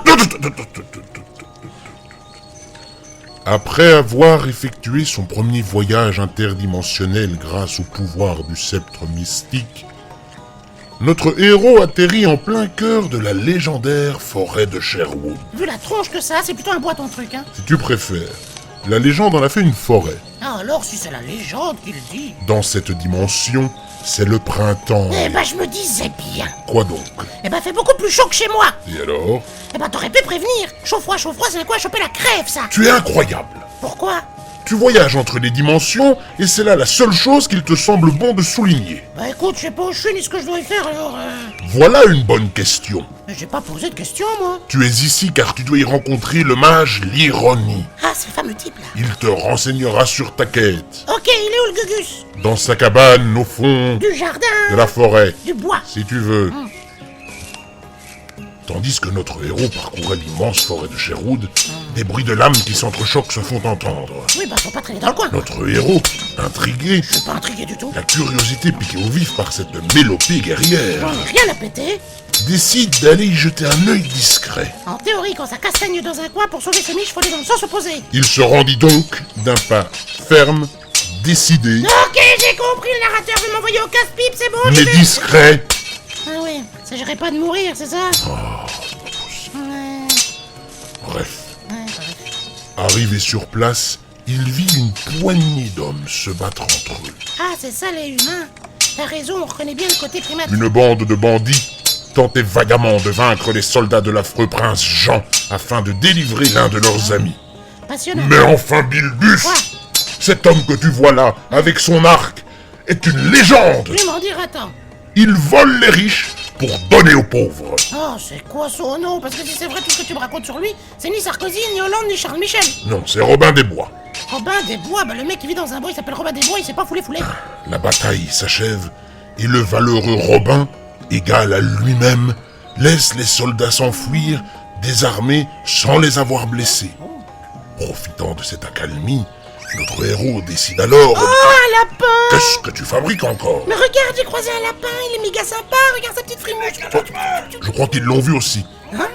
dans le... Après avoir effectué son premier voyage interdimensionnel grâce au pouvoir du sceptre mystique, notre héros atterrit en plein cœur de la légendaire forêt de Sherwood. Vu la tronche que ça, c'est plutôt un bois ton truc, hein. Si tu préfères, la légende en a fait une forêt. Ah alors, si c'est la légende qui le dit... Dans cette dimension, c'est le printemps. Eh ben, je me disais bien. Quoi donc? Eh ben, fait beaucoup plus chaud que chez moi. Et alors? Eh ben, t'aurais pu prévenir. Chaud-froid, c'est quoi choper la crève, ça. Tu es incroyable! Pourquoi? Tu voyages entre les dimensions, et c'est là la seule chose qu'il te semble bon de souligner. Bah écoute, je sais pas où je suis ni ce que je dois y faire, alors... Voilà une bonne question. Mais j'ai pas posé de question, moi. Tu es ici car tu dois y rencontrer le mage l'ironie. Ah, c'est le fameux type, là. Il te renseignera sur ta quête. Ok, il est où, le Gugus? Dans sa cabane, au fond Du jardin. de la forêt, Du bois. si tu veux. Tandis que notre héros parcourait l'immense forêt de Sherwood, des bruits de lames qui s'entrechoquent se font entendre. Oui, bah faut pas traîner dans le coin. Notre héros, intrigué, Je suis pas intrigué du tout. la curiosité piquée au vif par cette mélopée guerrière, J'en ai rien à péter. décide d'aller y jeter un œil discret. En théorie, quand ça castagne dans un coin, pour sauver ses miches, faut aller dans le sens opposé. Il se rendit donc d'un pas ferme, décidé, Ok, j'ai compris, le narrateur veut m'envoyer au casse-pipe, c'est bon, j'y mais vais. discret. Ah ouais, s'agirait pas de mourir, c'est ça? Ouais, Bref, bref. arrivé sur place, il vit une poignée d'hommes se battre entre eux. Ah, c'est ça les humains. T'as raison, on reconnaît bien le côté primate. Une bande de bandits tentait vagamment de vaincre les soldats de l'affreux prince Jean afin de délivrer l'un de leurs amis. Passionnant. Mais enfin, Bilbus, Quoi? cet homme que tu vois là, avec son arc, est une légende. Je vais m'en dire, attends. Il vole les riches pour donner aux pauvres. Oh, c'est quoi son nom? Parce que si c'est vrai tout ce que tu me racontes sur lui, c'est ni Sarkozy, ni Hollande, ni Charles Michel. Non, c'est Robin des Bois. Robin des Bois, bah le mec qui vit dans un bois, il s'appelle Robin des Bois, il s'est pas foulé. La bataille s'achève et le valeureux Robin, égal à lui-même, laisse les soldats s'enfuir, désarmés, sans les avoir blessés. Profitant de cette accalmie, notre héros décide alors... Oh, un lapin! Qu'est-ce que tu fabriques encore? Mais regarde, j'ai croisé un lapin, il est méga sympa, regarde sa petite frimouche. Je crois qu'ils l'ont vu aussi. Hein?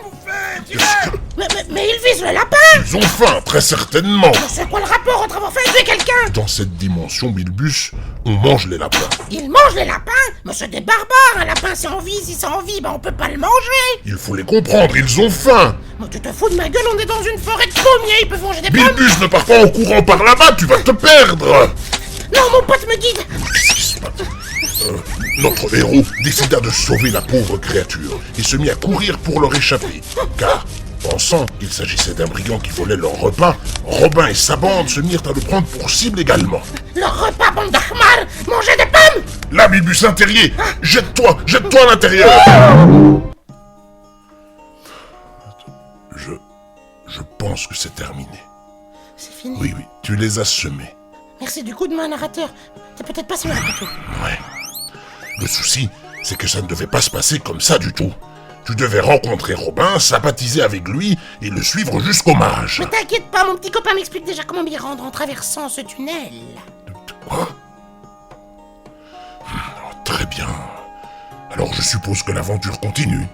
Mais il vise le lapin! Ils ont faim, très certainement. Mais c'est quoi le rapport entre avoir fait tuer quelqu'un? Dans cette dimension, Bilbus, on mange les lapins. Il mange les lapins? Mais c'est des barbares, un lapin c'est en vie, si c'est en vie, bah on peut pas le manger! Il faut les comprendre, ils ont faim. Mais tu te fous de ma gueule, on est dans une forêt de pommiers, ils peuvent manger des pommes! Bilbus, ne pars pas en courant par là-bas, tu vas te perdre. Non, mon pote me guide! Qu'est-ce qui se passe? Notre héros décida de sauver la pauvre créature et se mit à courir pour leur échapper. Car, pensant qu'il s'agissait d'un brigand qui volait leur repas, Robin et sa bande se mirent à le prendre pour cible également. Leur repas, bande d'Ahmar! Manger des pommes! Là, Bilbus intérieur, jette-toi à l'intérieur. Je pense que c'est terminé. C'est fini. Oui, tu les as semés. Merci du coup de main, narrateur. T'es peut-être pas si mal après tout. Ouais. Le souci, c'est que ça ne devait pas se passer comme ça du tout. Tu devais rencontrer Robin, sympathiser avec lui et le suivre jusqu'au mage. Mais t'inquiète pas, mon petit copain m'explique déjà comment m'y rendre en traversant ce tunnel. Quoi? Très bien. Alors je suppose que l'aventure continue.